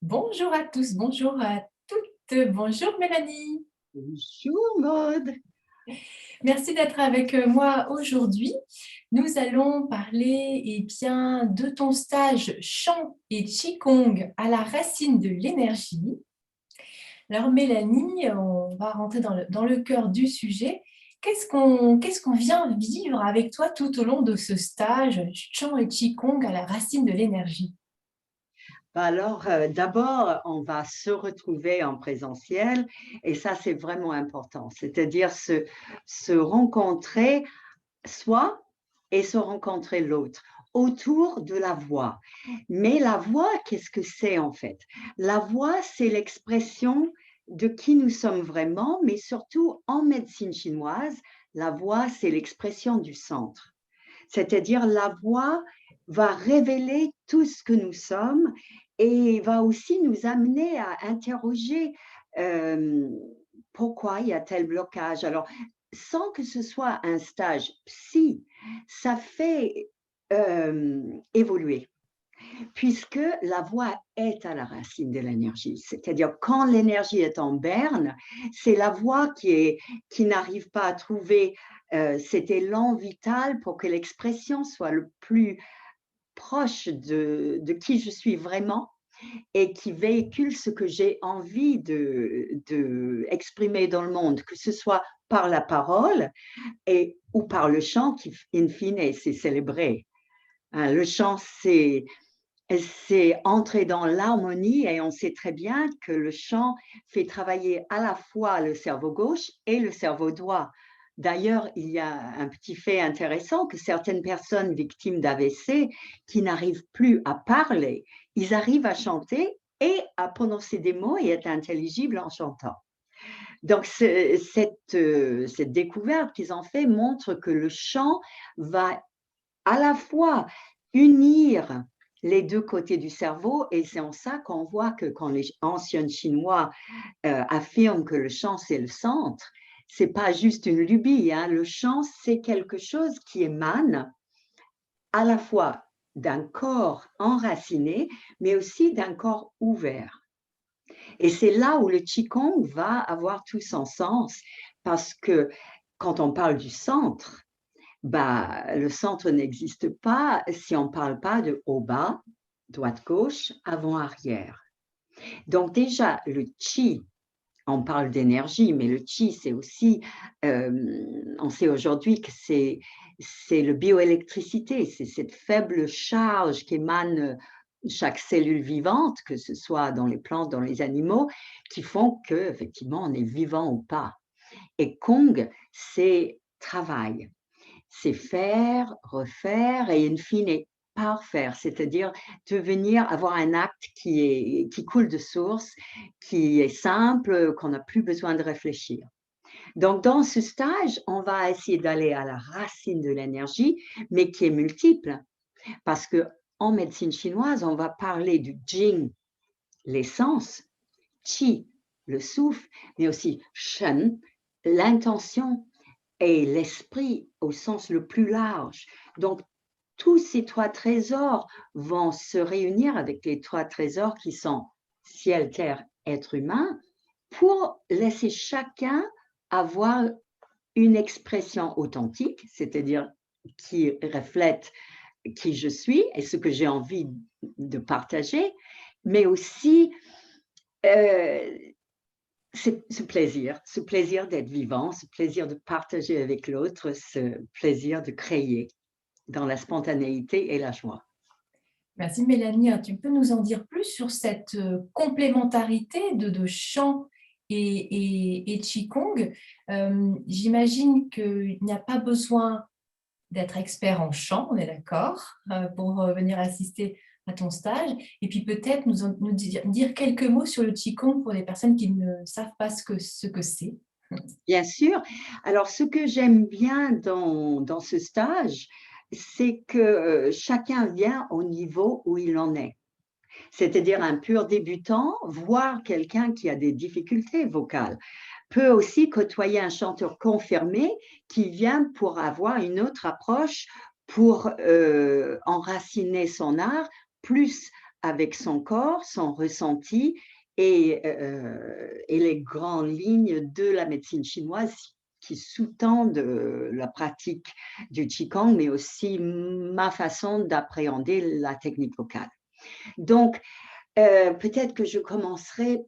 Bonjour à tous, bonjour à toutes. Bonjour Mélanie. Bonjour Maude. Merci d'être avec moi aujourd'hui. Nous allons parler bien, de ton stage chant et qigong à la racine de l'énergie. Alors Mélanie, on va rentrer dans le cœur du sujet. Qu'est-ce qu'on vient vivre avec toi tout au long de ce stage chant et qigong à la racine de l'énergie? Alors, d'abord, on va se retrouver en présentiel et ça, c'est vraiment important. C'est-à-dire se rencontrer soi et se rencontrer l'autre autour de la voix. Mais la voix, qu'est-ce que c'est en fait? La voix, c'est l'expression de qui nous sommes vraiment, mais surtout en médecine chinoise, la voix, c'est l'expression du centre. C'est-à-dire la voix va révéler tout ce que nous sommes et va aussi nous amener à interroger pourquoi il y a tel blocage. Alors, sans que ce soit un stage psy, ça fait évoluer, puisque la voix est à la racine de l'énergie. C'est-à-dire, quand l'énergie est en berne, c'est la voix qui n'arrive pas à trouver cet élan vital pour que l'expression soit le plus proche de qui je suis vraiment et qui véhicule ce que j'ai envie de exprimer dans le monde, que ce soit par la parole ou par le chant qui, in fine, c'est célébré. Hein, le chant, c'est entrer dans l'harmonie et on sait très bien que le chant fait travailler à la fois le cerveau gauche et le cerveau droit. D'ailleurs, il y a un petit fait intéressant que certaines personnes victimes d'AVC qui n'arrivent plus à parler, ils arrivent à chanter et à prononcer des mots et être intelligibles en chantant. Donc, cette découverte qu'ils ont fait montre que le chant va à la fois unir les deux côtés du cerveau et c'est en ça qu'on voit que quand les anciens Chinois affirment que le chant, c'est le centre, c'est pas juste une lubie, hein. Le chant, c'est quelque chose qui émane à la fois d'un corps enraciné, mais aussi d'un corps ouvert. Et c'est là où le Qigong va avoir tout son sens, parce que quand on parle du centre, bah, le centre n'existe pas si on ne parle pas de haut-bas, droite-gauche, avant-arrière. Donc déjà, le qi, on parle d'énergie, mais le qi, c'est aussi, on sait aujourd'hui que c'est le bioélectricité, c'est cette faible charge qui émane chaque cellule vivante, que ce soit dans les plantes, dans les animaux, qui font qu'effectivement, on est vivant ou pas. Et Kong, c'est travail. C'est faire, refaire et in fine, parfaire, c'est-à-dire devenir avoir un acte qui coule de source, qui est simple, qu'on n'a plus besoin de réfléchir. Donc, dans ce stage, on va essayer d'aller à la racine de l'énergie, mais qui est multiple, parce que en médecine chinoise, on va parler du Jing, l'essence, Qi, le souffle, mais aussi Shen, l'intention, et l'esprit au sens le plus large. Donc, tous ces trois trésors vont se réunir avec les trois trésors qui sont ciel, terre, être humain, pour laisser chacun avoir une expression authentique, c'est-à-dire qui reflète qui je suis et ce que j'ai envie de partager, mais aussi euh, ce plaisir d'être vivant, ce plaisir de partager avec l'autre, ce plaisir de créer dans la spontanéité et la joie. Merci Mélanie. Tu peux nous en dire plus sur cette complémentarité de chant et qigong? J'imagine qu'il n'y a pas besoin d'être expert en chant, on est d'accord, pour venir assister à ton stage. Et puis peut-être nous dire quelques mots sur le qigong pour les personnes qui ne savent pas ce que c'est. Bien sûr. Alors, ce que j'aime bien dans ce stage, c'est que chacun vient au niveau où il en est. C'est-à-dire un pur débutant, voire quelqu'un qui a des difficultés vocales, peut aussi côtoyer un chanteur confirmé qui vient pour avoir une autre approche, pour enraciner son art, plus avec son corps, son ressenti et les grandes lignes de la médecine chinoise qui sous-tendent la pratique du Qigong, mais aussi ma façon d'appréhender la technique vocale. Donc, peut-être que je commencerai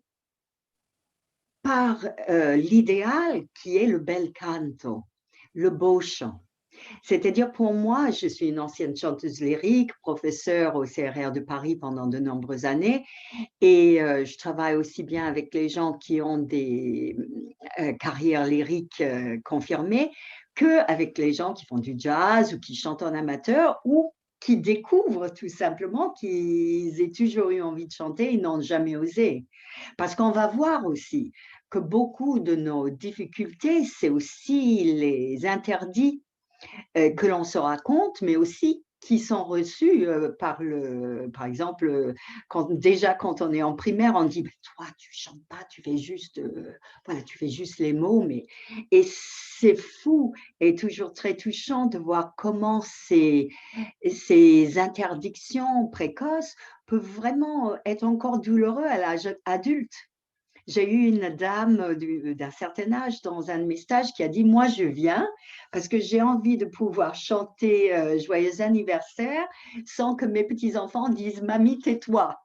par l'idéal qui est le bel canto, le beau chant. C'est-à-dire pour moi, je suis une ancienne chanteuse lyrique, professeure au CRR de Paris pendant de nombreuses années et je travaille aussi bien avec les gens qui ont des carrières lyriques confirmées qu'avec les gens qui font du jazz ou qui chantent en amateur ou qui découvrent tout simplement qu'ils aient toujours eu envie de chanter et n'ont jamais osé. Parce qu'on va voir aussi que beaucoup de nos difficultés, c'est aussi les interdits que l'on se raconte, mais aussi qui sont reçus par exemple, quand on est en primaire, on dit toi tu chantes pas, tu fais juste voilà, tu fais juste les mots, mais et c'est fou et toujours très touchant de voir comment ces interdictions précoces peuvent vraiment être encore douloureux à l'âge adulte. J'ai eu une dame d'un certain âge dans un de mes stages qui a dit: «Moi, je viens parce que j'ai envie de pouvoir chanter joyeux anniversaire sans que mes petits-enfants disent: "Mamie, tais-toi"».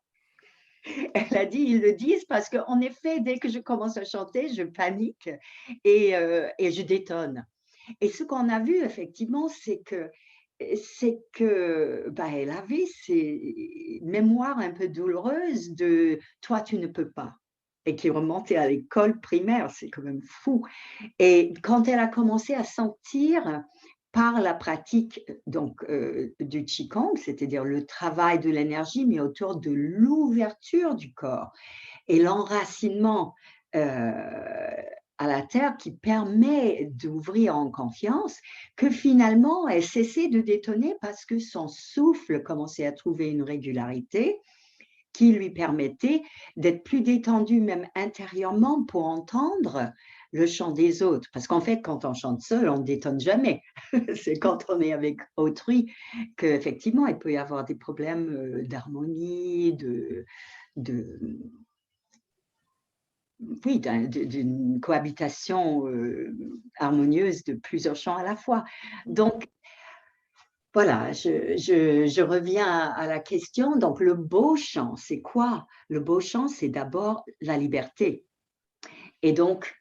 Elle a dit: «Ils le disent parce qu'en effet, dès que je commence à chanter, je panique et je détonne». Et ce qu'on a vu effectivement, c'est que, bah, elle avait ces mémoires un peu douloureuses de «Toi, tu ne peux pas» et qui remontaient à l'école primaire, c'est quand même fou. Et quand elle a commencé à sentir par la pratique donc du qigong, c'est-à-dire le travail de l'énergie, mais autour de l'ouverture du corps et l'enracinement à la terre qui permet d'ouvrir en confiance, que finalement elle cessait de détonner parce que son souffle commençait à trouver une régularité qui lui permettait d'être plus détendue même intérieurement pour entendre le chant des autres. Parce qu'en fait, quand on chante seul, on ne détonne jamais. C'est quand on est avec autrui qu'effectivement, il peut y avoir des problèmes d'harmonie, de oui, d'une cohabitation harmonieuse de plusieurs chants à la fois. Donc, voilà, je reviens à la question. Donc, le beau chant, c'est quoi? Le beau chant, c'est d'abord la liberté. Et donc,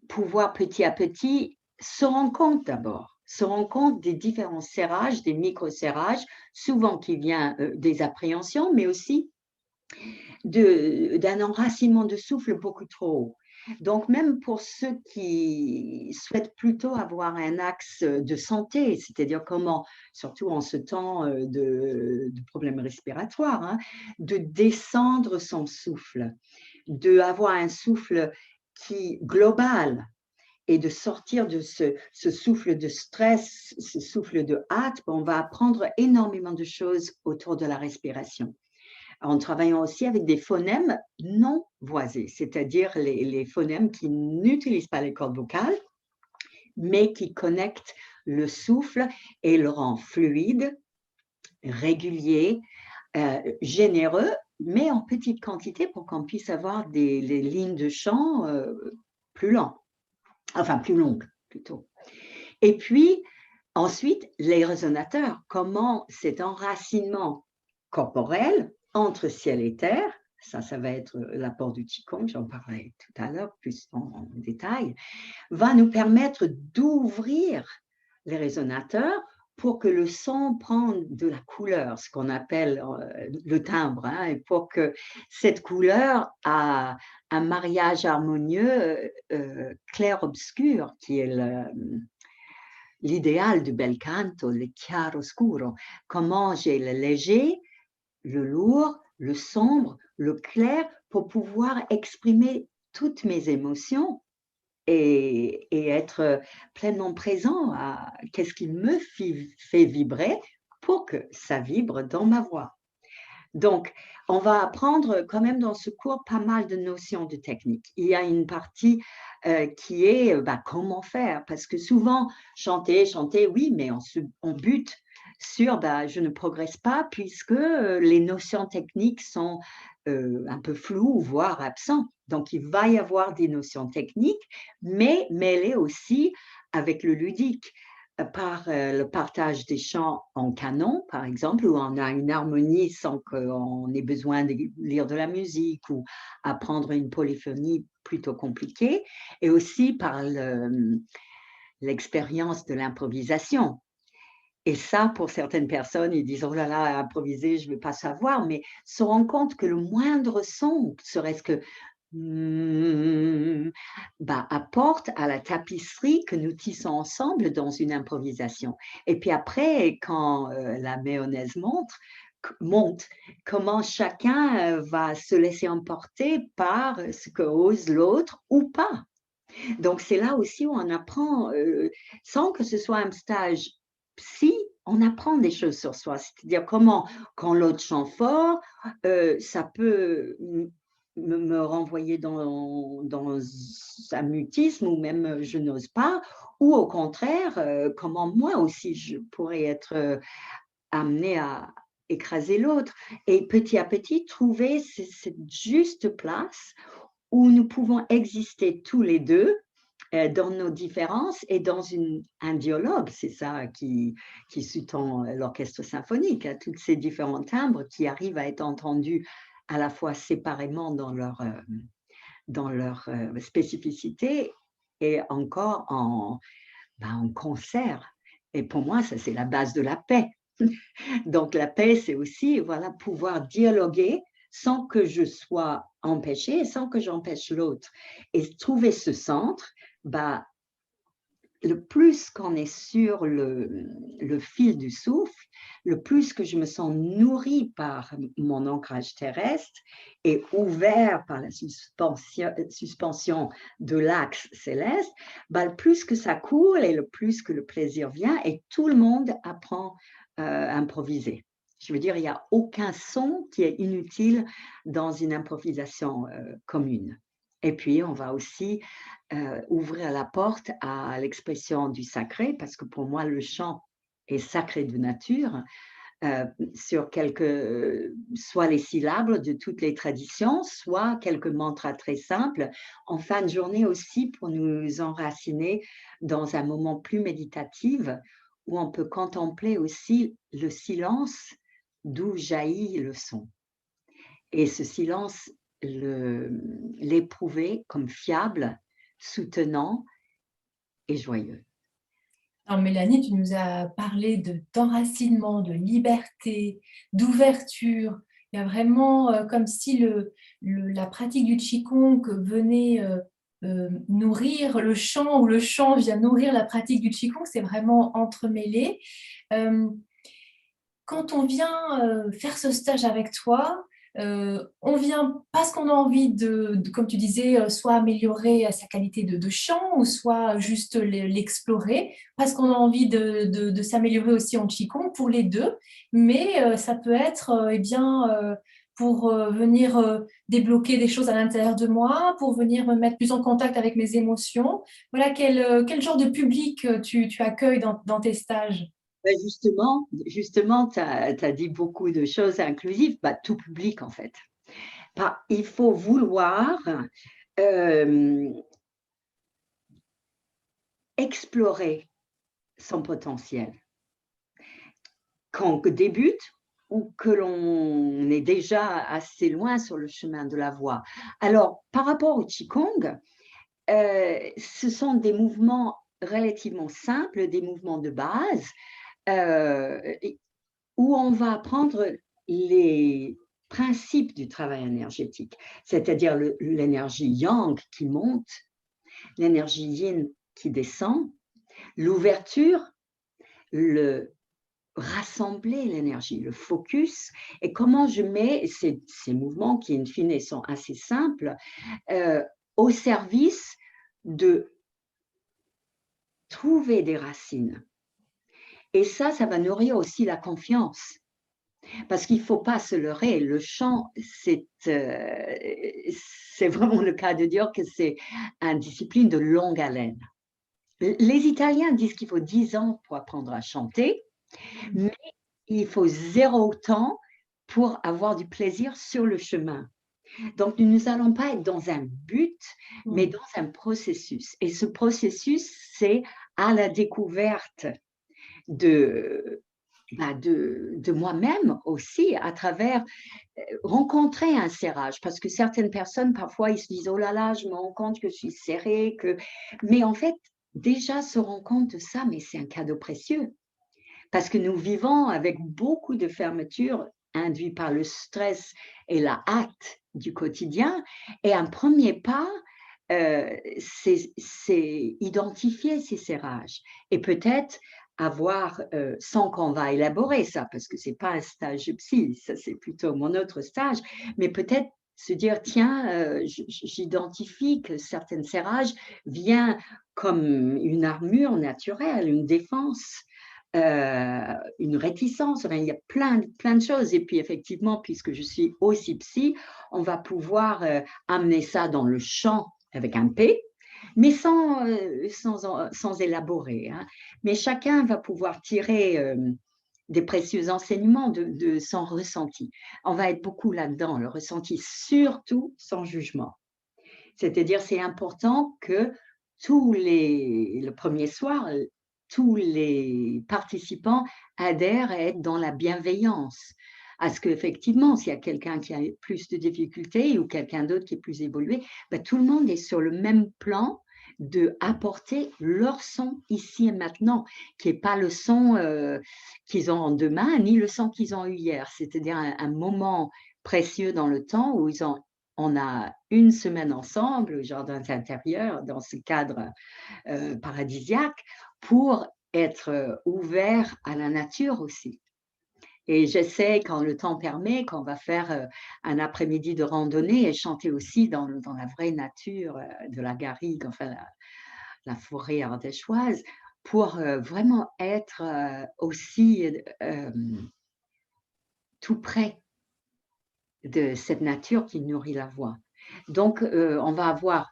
pouvoir petit à petit se rendre compte d'abord, se rendre compte des différents serrages, des micro-serrages, souvent qui viennent des appréhensions, mais aussi d'un enracinement de souffle beaucoup trop haut. Donc, même pour ceux qui souhaitent plutôt avoir un axe de santé, c'est-à-dire comment, surtout en ce temps de problèmes respiratoires, hein, de descendre son souffle, d'avoir un souffle qui global et de sortir de ce souffle de stress, ce souffle de hâte, on va apprendre énormément de choses autour de la respiration en travaillant aussi avec des phonèmes non voisés, c'est-à-dire les phonèmes qui n'utilisent pas les cordes vocales, mais qui connectent le souffle et le rend fluide, régulier, généreux, mais en petite quantité pour qu'on puisse avoir des lignes de chant plus lentes, enfin plus longues plutôt. Et puis, ensuite, les résonateurs, comment cet enracinement corporel entre ciel et terre, ça va être l'apport du Qigong, j'en parlerai tout à l'heure plus en détail, va nous permettre d'ouvrir les résonateurs pour que le son prenne de la couleur, ce qu'on appelle le timbre, hein, et pour que cette couleur a un mariage harmonieux clair-obscur qui est l'idéal du bel canto, le chiaro-scuro, comment j'ai le léger, le lourd, le sombre, le clair, pour pouvoir exprimer toutes mes émotions et être pleinement présent à qu'est-ce qui me fait vibrer pour que ça vibre dans ma voix. Donc, on va apprendre quand même dans ce cours pas mal de notions de technique. Il y a une partie qui est comment faire, parce que souvent, chanter, oui, mais on bute sur je ne progresse pas puisque les notions techniques sont un peu floues, voire absentes. Donc, il va y avoir des notions techniques, mais mêlées aussi avec le ludique, par le partage des chants en canon, par exemple, où on a une harmonie sans qu'on ait besoin de lire de la musique ou apprendre une polyphonie plutôt compliquée, et aussi par l'expérience de l'improvisation. Et ça, pour certaines personnes, ils disent: «Oh là là, improviser, je ne vais pas savoir», mais se rendre compte que le moindre son, serait-ce que apporte à la tapisserie que nous tissons ensemble dans une improvisation. Et puis après, quand la mayonnaise monte, comment chacun va se laisser emporter par ce que ose l'autre ou pas. Donc c'est là aussi où on apprend, sans que ce soit un stage psy, on apprend des choses sur soi. C'est-à-dire comment, quand l'autre chante fort, ça peut me renvoyer dans un mutisme ou même je n'ose pas, ou au contraire, comment moi aussi je pourrais être amenée à écraser l'autre. Et petit à petit, trouver cette juste place où nous pouvons exister tous les deux dans nos différences et dans un dialogue. C'est ça qui sous-tend l'orchestre symphonique, hein, tous ces différents timbres qui arrivent à être entendus à la fois séparément dans leur spécificité et encore en concert. Et pour moi, ça, c'est la base de la paix. Donc la paix, c'est aussi voilà, pouvoir dialoguer sans que je sois empêchée et sans que j'empêche l'autre. Et trouver ce centre, le plus qu'on est sur le fil du souffle, le plus que je me sens nourrie par mon ancrage terrestre et ouvert par la suspension de l'axe céleste, le plus que ça coule et le plus que le plaisir vient et tout le monde apprend à improviser. Je veux dire, il n'y a aucun son qui est inutile dans une improvisation commune. Et puis, on va aussi ouvrir la porte à l'expression du sacré, parce que pour moi, le chant est sacré de nature, sur soit les syllabes de toutes les traditions, soit quelques mantras très simples, en fin de journée aussi pour nous enraciner dans un moment plus méditatif, où on peut contempler aussi le silence d'où jaillit le son. Et ce silence, l'éprouver comme fiable, soutenant et joyeux. Alors Mélanie, tu nous as parlé d'enracinement, de liberté, d'ouverture. Il y a vraiment comme si la pratique du Qigong venait nourrir le chant, ou le chant vient nourrir la pratique du Qigong. C'est vraiment entremêlé. Quand on vient faire ce stage avec toi, on vient parce qu'on a envie comme tu disais, soit améliorer sa qualité de chant, ou soit juste l'explorer, parce qu'on a envie de s'améliorer aussi en Qigong, pour les deux. Mais ça peut être pour venir débloquer des choses à l'intérieur de moi, pour venir me mettre plus en contact avec mes émotions. Voilà, quel genre de public tu accueilles dans tes stages? Justement, tu as dit beaucoup de choses inclusives, tout public en fait. Il faut vouloir explorer son potentiel. Quand on débute ou que l'on est déjà assez loin sur le chemin de la voie. Alors, par rapport au Qigong, ce sont des mouvements relativement simples, des mouvements de base, où on va apprendre les principes du travail énergétique, c'est-à-dire l'énergie yang qui monte, l'énergie yin qui descend, l'ouverture, le rassembler l'énergie, le focus, et comment je mets ces mouvements qui, in fine, sont assez simples, au service de trouver des racines. Et ça va nourrir aussi la confiance. Parce qu'il ne faut pas se leurrer, le chant, c'est vraiment le cas de dire que c'est une discipline de longue haleine. Les Italiens disent qu'il faut 10 ans pour apprendre à chanter, Mais il faut 0 temps pour avoir du plaisir sur le chemin. Donc, nous n'allons pas être dans un but, mais dans un processus. Et ce processus, c'est à la découverte de, de moi-même aussi, à travers rencontrer un serrage. Parce que certaines personnes, parfois, ils se disent « Oh là là, je me rends compte que je suis serrée. » Mais en fait, déjà se rendre compte de ça, mais c'est un cadeau précieux. Parce que nous vivons avec beaucoup de fermeture induite par le stress et la hâte du quotidien. Et un premier pas, c'est identifier ces serrages et peut-être avoir, sans qu'on va élaborer ça, parce que ce n'est pas un stage psy, ça c'est plutôt mon autre stage, mais peut-être se dire, tiens, j'identifie que certains serrages viennent comme une armure naturelle, une défense, une réticence, enfin, il y a plein de choses. Et puis effectivement, puisque je suis aussi psy, on va pouvoir amener ça dans le champ avec un P, mais sans élaborer. Hein. Mais chacun va pouvoir tirer des précieux enseignements de son ressenti. On va être beaucoup là-dedans, le ressenti, surtout sans jugement. C'est-à-dire, c'est important que le premier soir, tous les participants adhèrent à être dans la bienveillance. À ce qu'effectivement, s'il y a quelqu'un qui a plus de difficultés ou quelqu'un d'autre qui est plus évolué, ben, tout le monde est sur le même plan de apporter leur son ici et maintenant, qui n'est pas le son qu'ils ont demain, ni le son qu'ils ont eu hier. C'est-à-dire un moment précieux dans le temps où on a une semaine ensemble au jardin intérieur, dans ce cadre paradisiaque, pour être ouvert à la nature aussi. Et j'essaie, quand le temps permet, qu'on va faire un après-midi de randonnée et chanter aussi dans la vraie nature de la garrigue, enfin la forêt ardéchoise, pour vraiment être aussi tout près de cette nature qui nourrit la voix. Donc, on va avoir,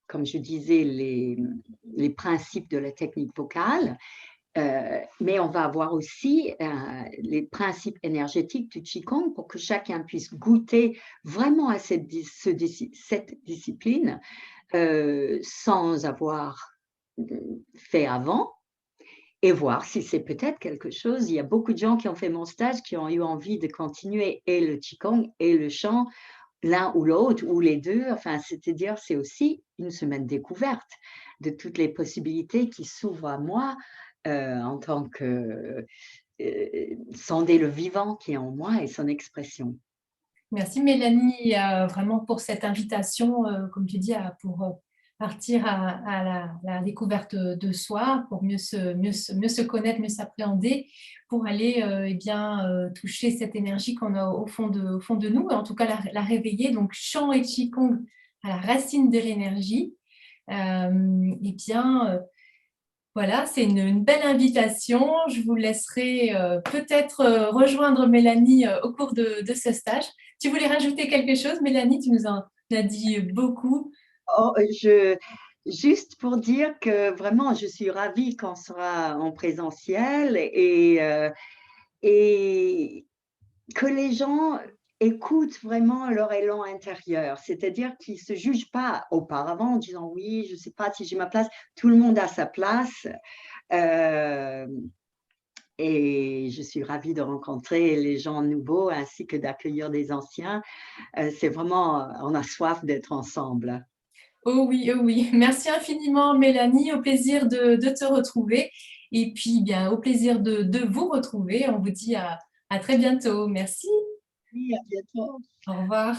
comme je disais, les principes de la technique vocale, mais on va avoir aussi les principes énergétiques du Qigong pour que chacun puisse goûter vraiment à cette discipline sans avoir fait avant et voir si c'est peut-être quelque chose. Il y a beaucoup de gens qui ont fait mon stage qui ont eu envie de continuer et le Qigong et le chant, l'un ou l'autre, ou les deux. Enfin, c'est-à-dire, c'est aussi une semaine découverte de toutes les possibilités qui s'ouvrent à moi en tant que sonder le vivant qui est en moi et son expression. Merci Mélanie, vraiment pour cette invitation, comme tu dis, pour partir à la découverte de soi, pour mieux se connaître, mieux s'appréhender, pour aller eh bien, toucher cette énergie qu'on a au fond de nous, et en tout cas la réveiller. Donc, chant et Qigong à la racine de l'énergie. Eh bien, voilà, c'est une belle invitation. Je vous laisserai peut-être rejoindre Mélanie au cours de ce stage. Tu voulais rajouter quelque chose, Mélanie? Tu nous en as dit beaucoup. Oh, juste pour dire que vraiment, je suis ravie qu'on sera en présentiel et que les gens écoutent vraiment leur élan intérieur, c'est-à-dire qu'ils ne se jugent pas auparavant en disant oui, je ne sais pas si j'ai ma place, tout le monde a sa place. Et je suis ravie de rencontrer les gens nouveaux ainsi que d'accueillir des anciens. C'est vraiment, on a soif d'être ensemble. Oh oui, oh oui. Merci infiniment, Mélanie. Au plaisir de te retrouver. Et puis, bien, au plaisir de vous retrouver. On vous dit à très bientôt. Merci. Oui, à bientôt. Au revoir.